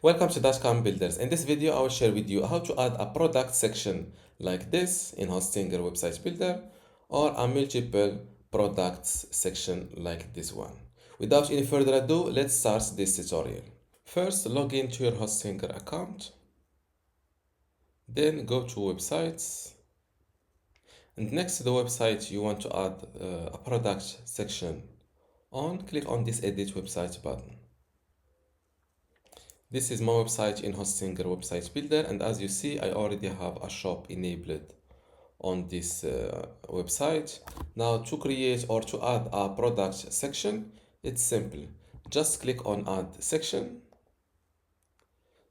Welcome to dotcom builders. In this video, I will share with you how to add a product section like this in Hostinger website builder or a multiple products section like this one. Without any further ado, let's start this tutorial. First, log into your Hostinger account. Then go to websites. And next to the website you want to add a product section on, click on this edit website button. This is my website in Hostinger website builder, and as you see I already have a shop enabled on this website. Now to create or to add a product section, it's simple. Just click on add section,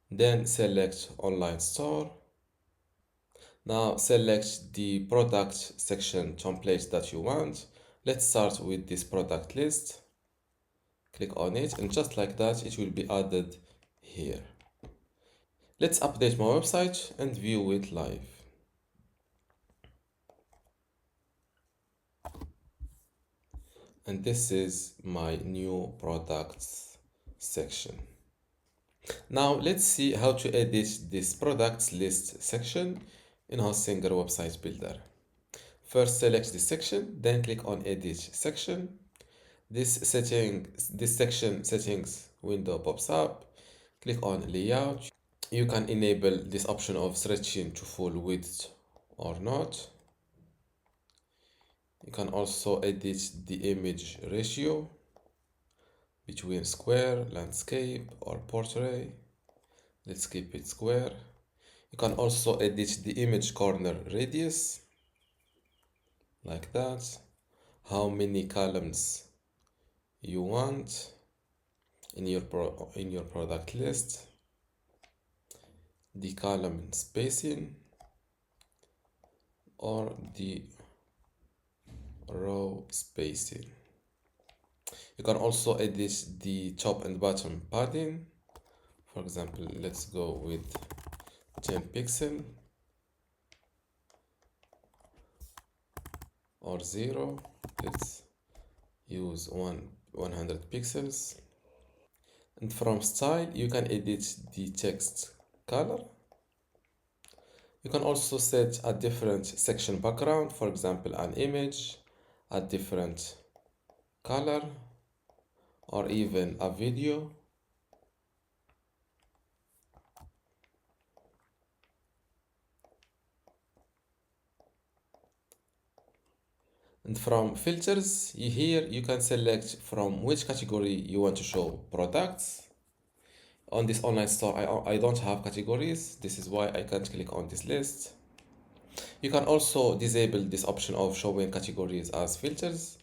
then select online store. Now select the product section template that you want. Let's start with this product list. Click on it, and just like that it will be added here. Let's update my website and view it live. And this is my new products section. Now let's see how to edit this products list section in Hostinger website builder. First select this section, then click on edit section. This section settings window pops up. Click on layout. You can enable this option of stretching to full width or not. You can also edit the image ratio between square, landscape, or portrait. Let's keep it square. You can also edit the image corner radius like that. How many columns you want in your product list, the column spacing or the row spacing. You can also edit the top and bottom padding. For example, let's go with 10 pixel or 0. Let's use 100 pixels. And from style, you can edit the text color. You can also set a different section background, for example, an image, a different color, or even a video. And from filters, here you can select from which category you want to show products. On this online store, I don't have categories. This is why I can't click on this list. You can also disable this option of showing categories as filters.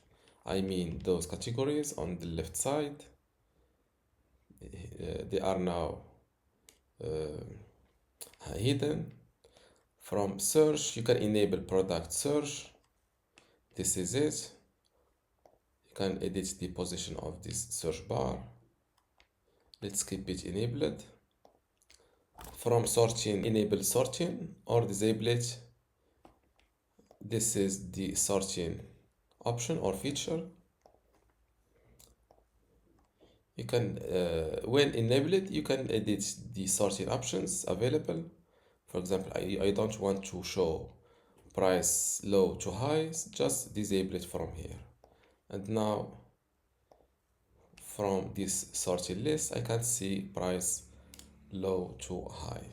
I mean those categories on the left side. They are now hidden. From search, you can enable product search. This is it. You can edit the position of this search bar. Let's keep it enabled. From sorting, enable sorting or disable it. This is the sorting option or feature. You can, when enabled, you can edit the sorting options available. For example, I don't want to show price low to high, just disable it from here. And now from this sorting list, I can see price low to high.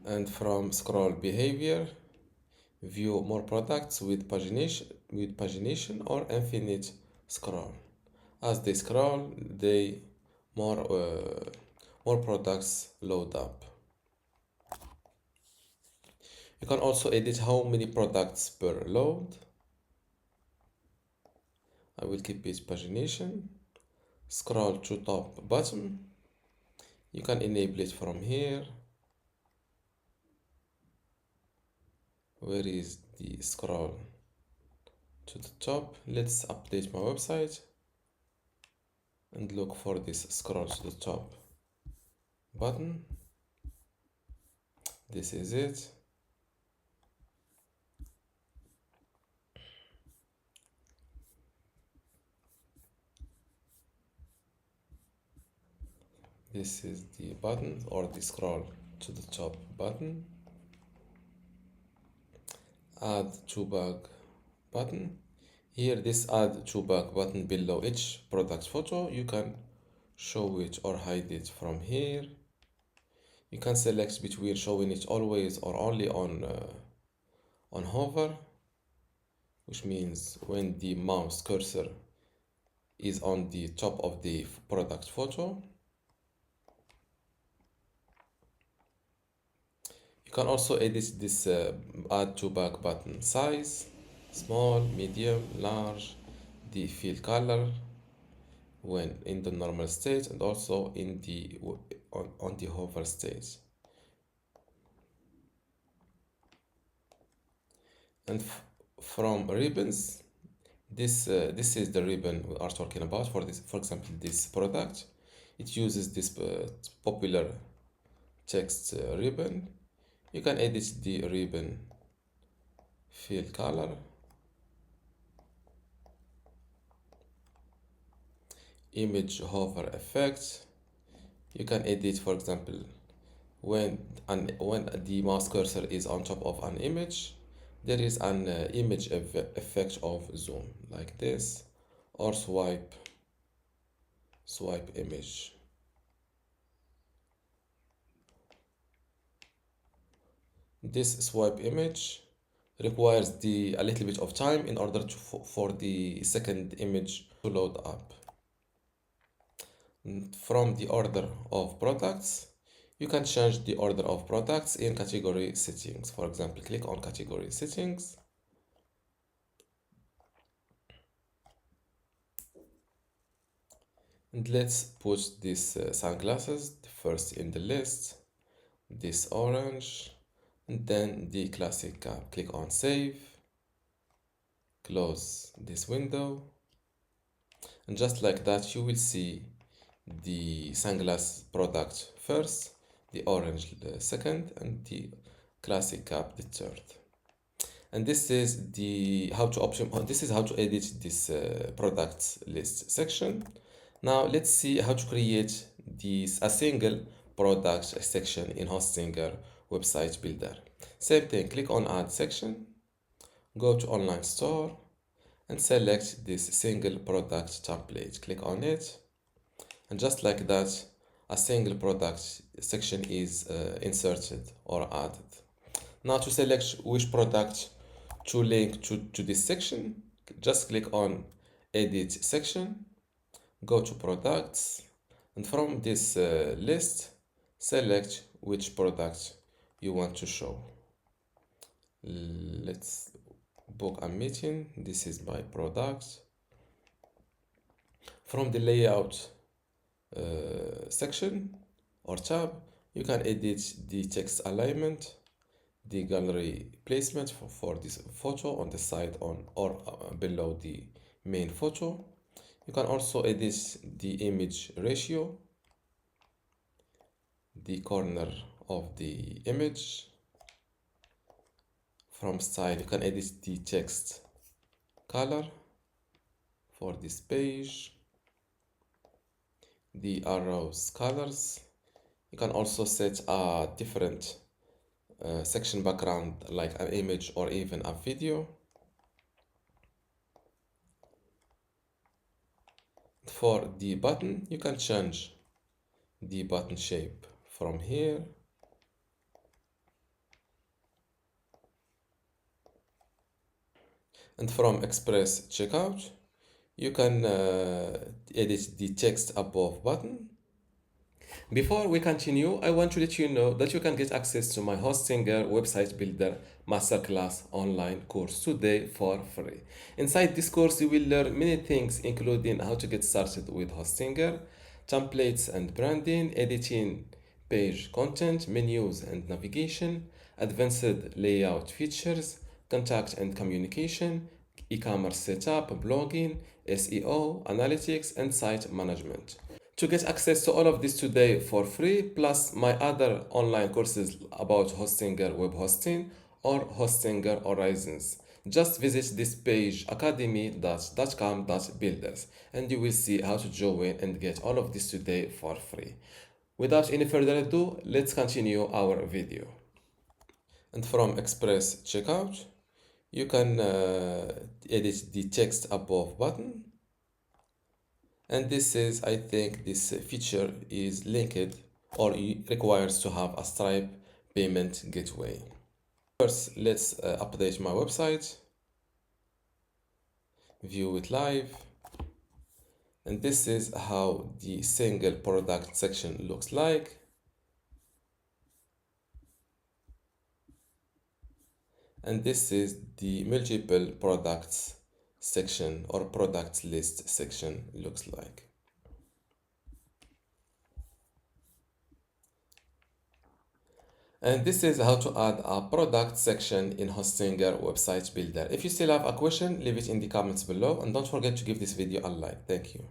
And from scroll behavior, view more products with pagination or infinite scroll. As they scroll, more products load up. You can also edit how many products per load. I will keep it pagination. Scroll to top bottom. You can enable it from here. Where is the scroll to the top? Let's update my website and look for this scroll to the top button. This is it. This is the button or the scroll to the top button. Add to bag button. Here, this add to bag button below each product photo. You can show it or hide it from here. You can select between showing it always or only on hover, which means when the mouse cursor is on the top of the product photo. You can also edit this add to back button size, small, medium, large, the fill color when in the normal state and also in the on the hover state. And from ribbons, this is the ribbon we are talking about for this. For example, this product, it uses this popular text ribbon. You can edit the ribbon fill color, image hover effect. You can edit, for example, when the mouse cursor is on top of an image, there is an image effect of zoom like this, or swipe image. This swipe image requires a little bit of time in order for the second image to load up. From the order of products, you can change the order of products in category settings. For example, click on category settings. And let's put these sunglasses first in the list, this orange, and then the classic cap. Click on save, close this window, and just like that you will see the sunglass product first, the orange the second, and the classic cap the third. And this is how to edit this products list section. Now let's see how to create a single product section in Hostinger website builder. Same thing, click on add section, go to online store and select this single product template. Click on it, and just like that, a single product section is inserted or added. Now to select which product to link to this section, just click on edit section, go to products, and from this list, select which product you want to show. Let's book a meeting. This is my product. From the layout section or tab, you can edit the text alignment, the gallery placement for this photo on the side or below the main photo. You can also edit the image ratio, the corner of the image. From style, you can edit the text color for this page, the arrows colors. You can also set a different section background like an image or even a video. For the button, you can change the button shape from here. And from Express Checkout, you can edit the text above button. Before we continue, I want to let you know that you can get access to my Hostinger website builder masterclass online course today for free. Inside this course, you will learn many things, including how to get started with Hostinger, templates and branding, editing page content, menus and navigation, advanced layout features, contact and communication, e-commerce setup, blogging, SEO, analytics, and site management. To get access to all of this today for free, plus my other online courses about Hostinger web hosting or Hostinger Horizons, just visit this page academy.dotcom.builders and you will see how to join and get all of this today for free. Without any further ado, let's continue our video. And from Express Checkout, you can edit the text above button. And this is, I think, this feature is linked or requires to have a Stripe payment gateway. First, let's update my website, view it live. And this is how the single product section looks like. And this is the multiple products section or product list section looks like. And this is how to add a product section in Hostinger website builder. If you still have a question, leave it in the comments below and don't forget to give this video a like. Thank you.